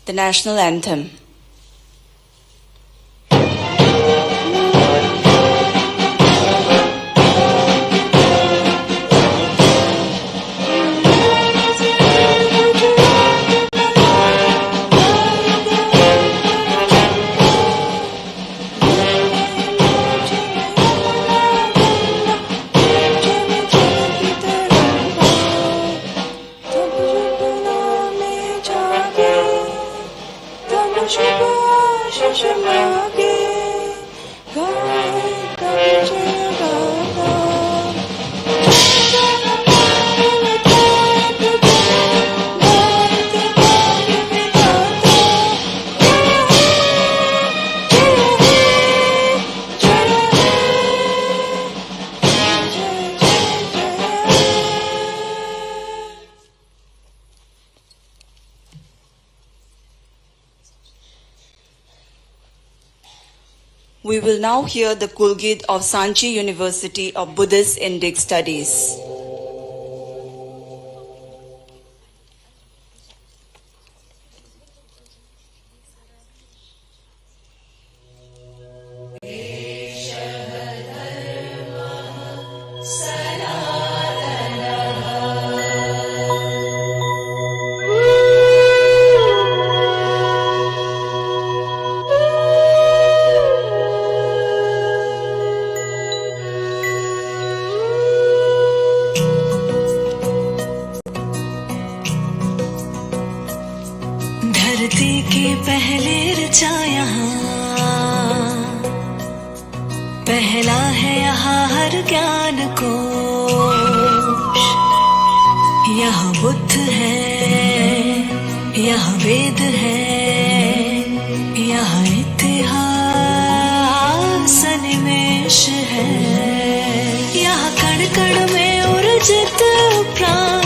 the national anthem. We will now hear the Kulgit of Sanchi University of Buddhist Indic Studies. धरती के पहले रचा यहाँ, पहला है यहाँ हर ज्ञान को। यहाँ बुद्ध है, यहाँ वेद है, यहाँ इतिहास निमेष है। यहाँ कण कण में उर्जित प्राण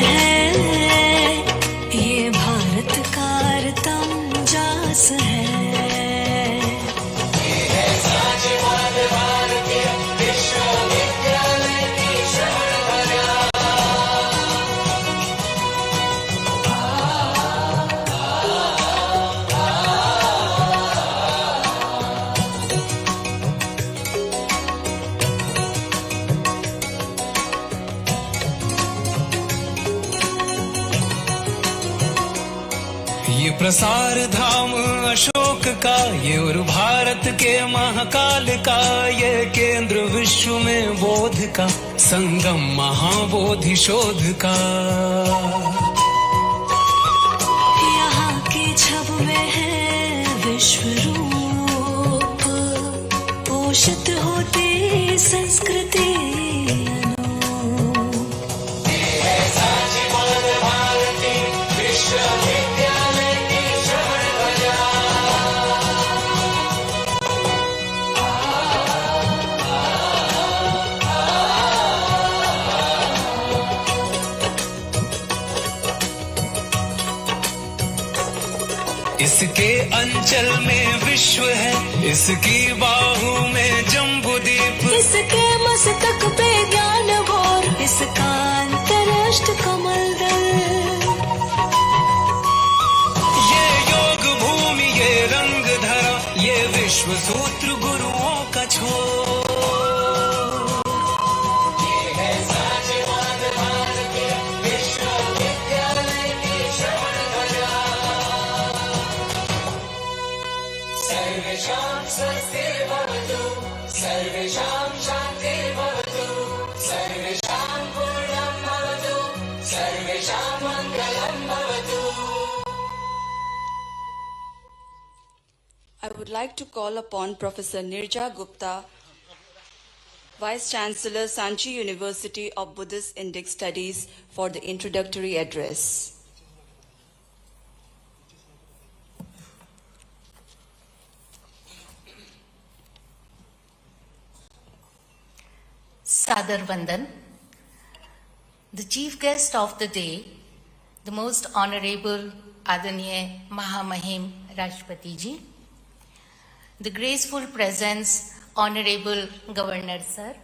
है। ये भारत का रतन जास है। ये प्रसार धाम अशोक का, ये और भारत के महाकाल का, ये केंद्र विश्व में बोध का, संगम महाबोधि शोध का। यहाँ की छब में है विश्व रूप, पोषित होती संस्कृति। इसके अंचल में विश्व है, इसकी बाहू में जम्बूद्वीप, इसके मस्तक पे ज्ञान भोर, इसका अंतरराष्ट्र कमल दल। ये योग भूमि, ये रंग धरा, ये विश्व सूत्र गुरुओं का छोर। सर्वेषां स्वस्तिर्भवतु, सर्वेषां शान्तिर्भवतु, सर्वेषां पूर्णं भवतु, सर्वेषां मङ्गलं भवतु। I would like to call upon Professor Nirja Gupta, Vice Chancellor, Sanchi University of Buddhist Indic Studies, for the introductory address. Sadar Vandan, the chief guest of the day, the most honorable Adaniya Mahamahim Rashtrapati Ji, the graceful presence, Honorable Governor Sir,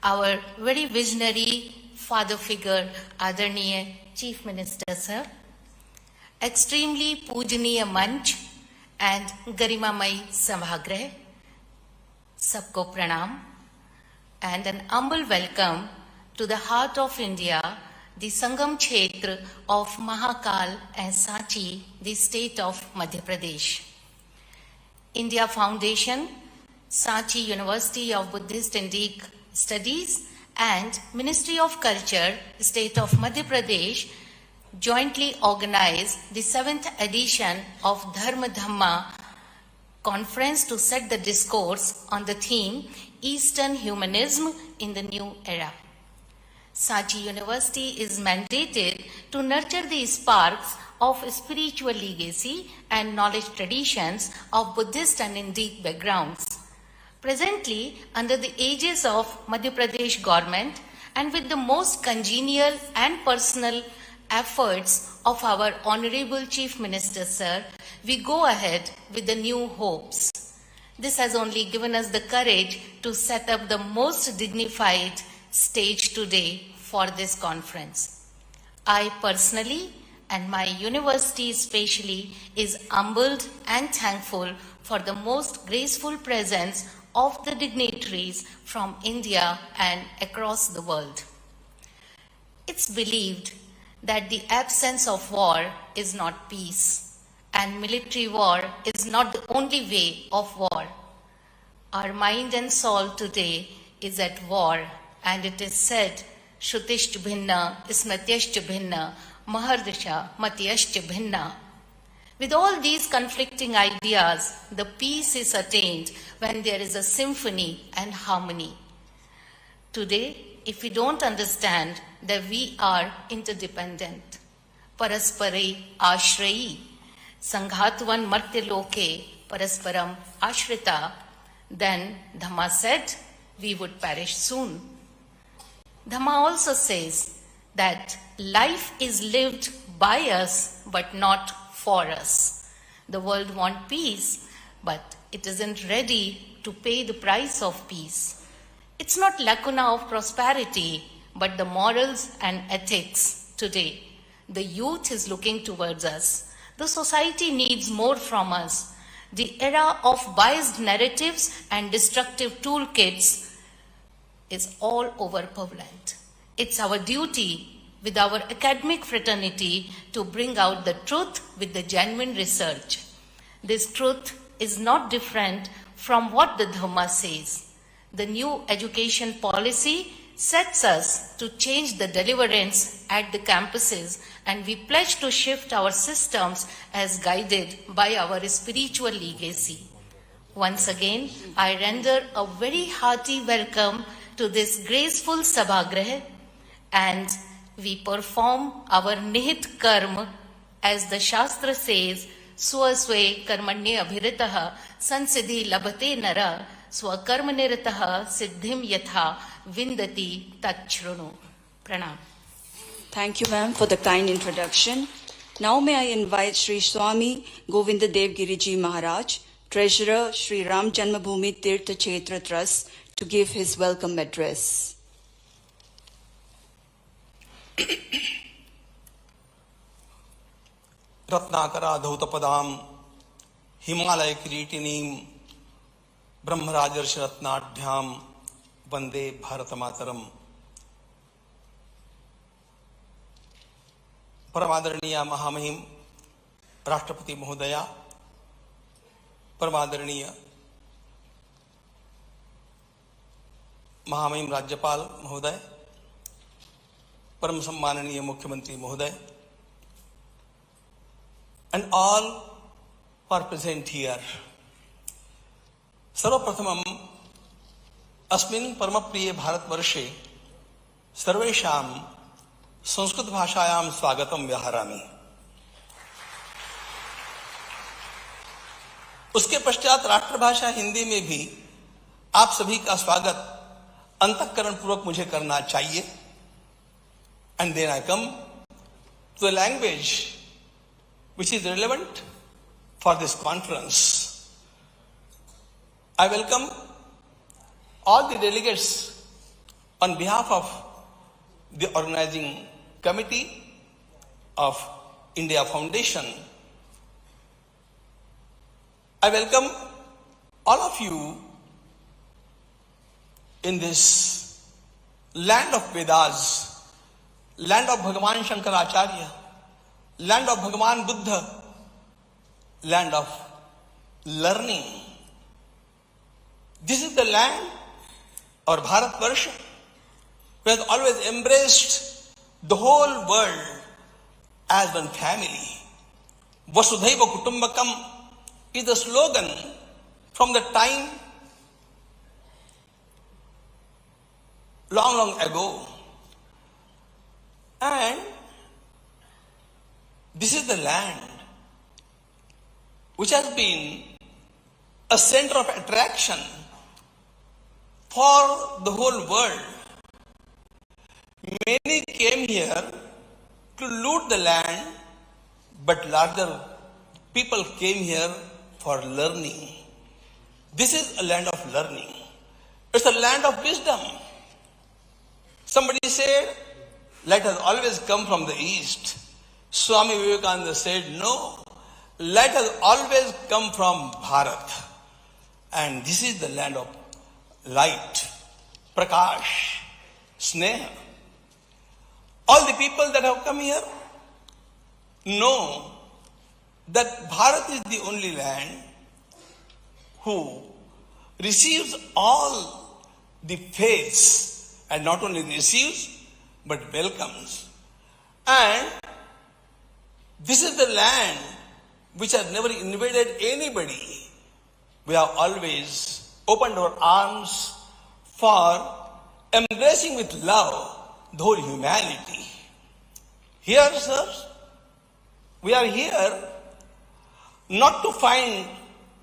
our very visionary father figure, Adaniya Chief Minister Sir, extremely पूजनीय मंच and गरिमामयी सभागृह, सबको प्रणाम and an humble welcome to the heart of India, the Sangam Kshetra of Mahakal and Sanchi, the state of Madhya Pradesh. India Foundation, Sanchi University of Buddhist Indic Studies and Ministry of Culture, State of Madhya Pradesh jointly organized the 7th edition of Dharma Dhamma conference to set the discourse on the theme Eastern Humanism in the New Era. Sanchi University is mandated to nurture the sparks of spiritual legacy and knowledge traditions of Buddhist and Indic backgrounds. Presently, under the aegis of Madhya Pradesh government and with the most congenial and personal efforts of our Honorable Chief Minister, Sir, we go ahead with the new hopes. This has only given us the courage to set up the most dignified stage today for this conference. I personally and my university especially is humbled and thankful for the most graceful presence of the dignitaries from India and across the world. It's believed that the absence of war is not peace, and military war is not the only way of war. Our mind and soul today is at war, and it is said, Shrutishch bhinna, smrityashch bhinna, mahardasha matyashch bhinna. With all these conflicting ideas, the peace is attained when there is a symphony and harmony. Today, if we don't understand that we are interdependent, paraspare ashrayi, sanghatvan martya loke parasparam ashrita, then Dhamma said we would perish soon. Dhamma also says that life is lived by us but not for us. The world wants peace, but it isn't ready to pay the price of peace. It's not lacuna of prosperity, but the morals and ethics today. The youth is looking towards us. The society needs more from us. The era of biased narratives and destructive toolkits is all over prevalent. It's our duty with our academic fraternity to bring out the truth with the genuine research. This truth is not different from what the Dhamma says. The new education policy sets us to change the deliverance at the campuses, and we pledge to shift our systems as guided by our spiritual legacy. Once again, I render a very hearty welcome to this graceful Sabhagrah, and we perform our nihit karma as the Shastra says, Swaswe karmanye abhiritaha sansiddhi labhate nara swakarmaniritaha siddhim yatha vindati tachrunu. Pranam. Thank you, ma'am, for the kind introduction. Now may I invite Sri Swami Govinda Dev Giriji Maharaj, Treasurer Sri Ram Janmabhoomi Tirtha Kshetra Trust, to give his welcome address. रत्नाकरा धौतपदाम Himalaya किरीटिनीम ब्रह्मराजर्षि रत्नाढ्याम Vande Bharat मातरम। परमादरणीय महामहिम राष्ट्रपति महोदया, परमादरणीय महामहिम राज्यपाल महोदय, परम सम्माननीय मुख्यमंत्री महोदय, and all are present here. सर्वप्रथमम् अस्मिन् परमप्रिये भारतवर्षे सर्वेषां संस्कृत भाषायां स्वागतं व्याहरामि। उसके पश्चात राष्ट्रभाषा हिंदी में भी आप सभी का स्वागत अंतःकरण पूर्वक मुझे करना चाहिए। And then I come to the language which is relevant for this conference. I welcome all the delegates on behalf of the organizing committee of India Foundation. I welcome all of you in this land of Vedas, land of Bhagavan Shankaracharya, land of Bhagavan Buddha, land of learning. This is the land, or Bharat Varsha, who has always embraced the whole world as one family. Vasudhaiva Kutumbakam is the slogan from the time long ago. And this is the land which has been a center of attraction for the whole world. Many came here to loot the land, but larger people came here for learning. This is a land of learning. It's a land of wisdom. Somebody said, light has always come from the east. Swami Vivekananda said, no, light has always come from Bharat. And this is the land of light, prakash, sneha. All the people that have come here know that Bharat is the only land who receives all the faiths, and not only receives but welcomes. And this is the land which has never invaded anybody. We have always opened our arms for embracing with love the whole humanity. Here, sirs, we are here not to find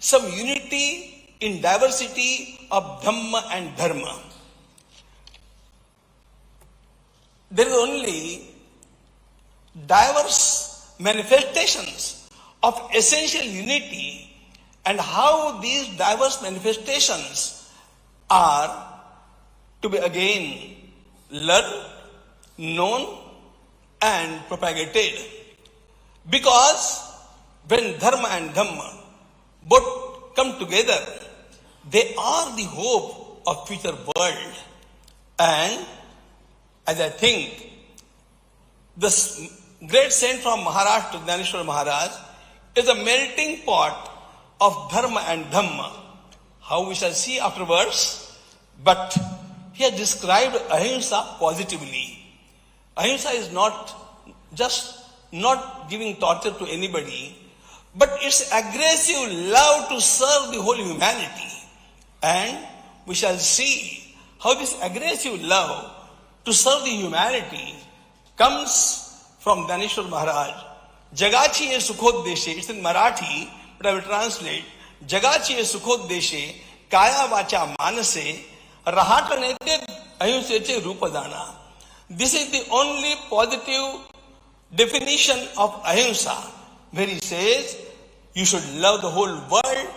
some unity in diversity of Dhamma and Dharma. There is only diverse manifestations of essential unity, and how these diverse manifestations are to be again learned, known and propagated. Because when Dharma and Dhamma both come together, they are the hope of future world. And as I think, this great saint from Maharashtra, Dhaneshwar Maharaj, is a melting pot of Dharma and Dhamma. How we shall see afterwards, but he has described ahimsa positively. Ahimsa is not just not giving torture to anybody, but it's aggressive love to serve the whole humanity. And we shall see how this aggressive love to serve the humanity comes from Dhaneshwar Maharaj. Jagachiye sukhodeshe, it's in Marathi, but I will translate. Jagachiye sukhodeshe, kaya vacha manase, rahatanete ahimseche rupadana. This is the only positive definition of ahimsa, where he says you should love the whole world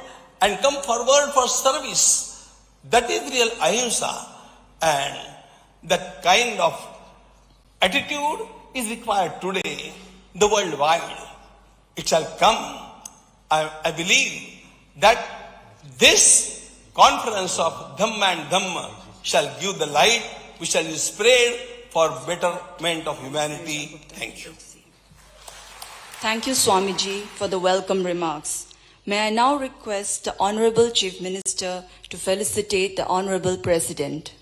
and come forward for service. That is real ahimsa, and that kind of attitude is required today, the worldwide. It shall come. I believe that this conference of Dhamma and Dhamma shall give the light which shall be spread for betterment of humanity. Thank you. Thank you, Swamiji, for the welcome remarks. May I now request the Honorable Chief Minister to felicitate the Honorable President.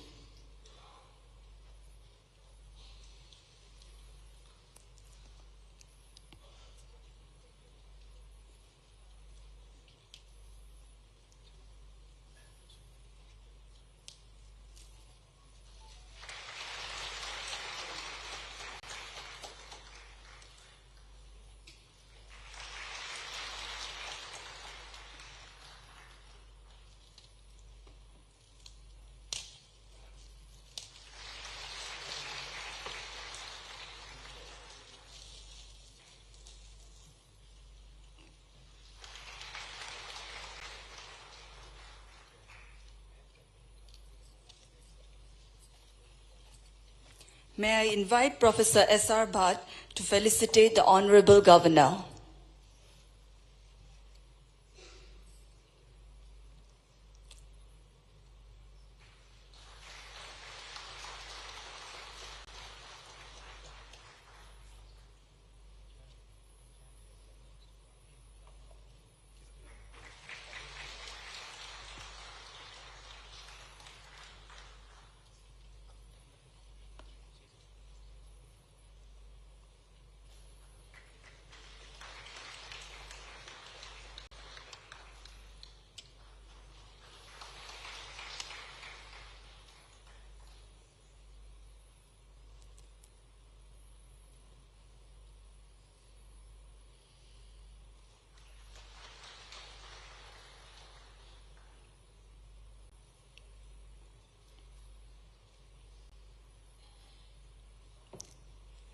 May I invite Professor S.R. Bhatt to felicitate the Honorable Governor.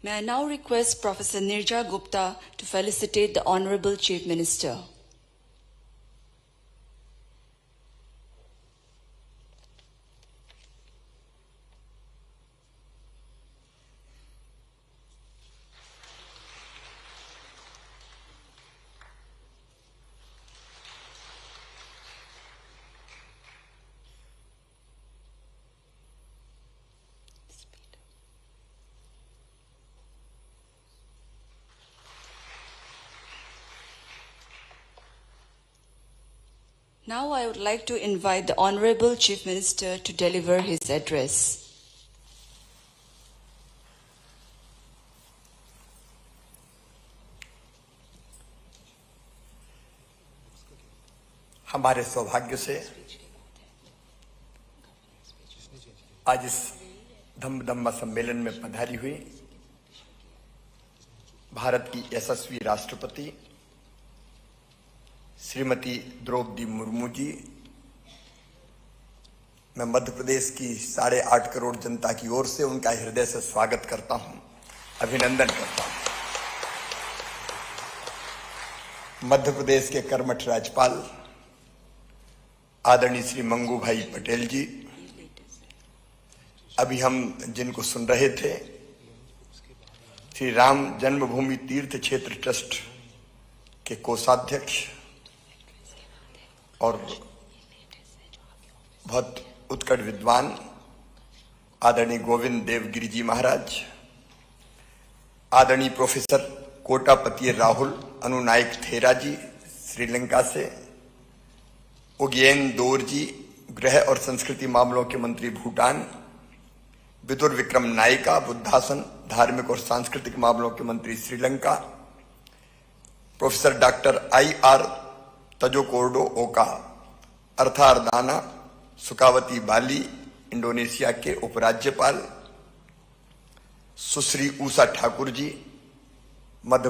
May I now request Professor Nirja Gupta to felicitate the Honorable Chief Minister. Now I would like to invite the Honorable Chief Minister to deliver his address. हमारे सौभाग्य से आज इस धम्म सम्मेलन में पधारी हुई भारत की यशस्वी राष्ट्रपति श्रीमती द्रौपदी मुर्मू जी, मैं मध्य प्रदेश की 8.5 करोड़ जनता की ओर से उनका हृदय से स्वागत करता हूं, अभिनंदन करता हूं। मध्य प्रदेश के कर्मठ राज्यपाल आदरणीय श्री मंगू भाई पटेल जी, अभी हम जिनको सुन रहे थे, श्री राम जन्मभूमि तीर्थ क्षेत्र ट्रस्ट के कोषाध्यक्ष और बहुत उत्कट विद्वान आदरणीय गोविंद देवगिरी जी महाराज, आदरणीय प्रोफेसर कोटापति राहुल अनुनायक थेरा जी श्रीलंका से, उगेन दोर जी गृह और संस्कृति मामलों के मंत्री भूटान, विदुर विक्रम नायका बुद्धासन धार्मिक और सांस्कृतिक मामलों के मंत्री श्रीलंका, प्रोफेसर डॉक्टर आई.आर. तजोकोर्डो ओका अर्थार्दाना सुकावती बाली इंडोनेशिया के उपराज्यपाल, सुश्री ऊषा ठाकुर जी मध्य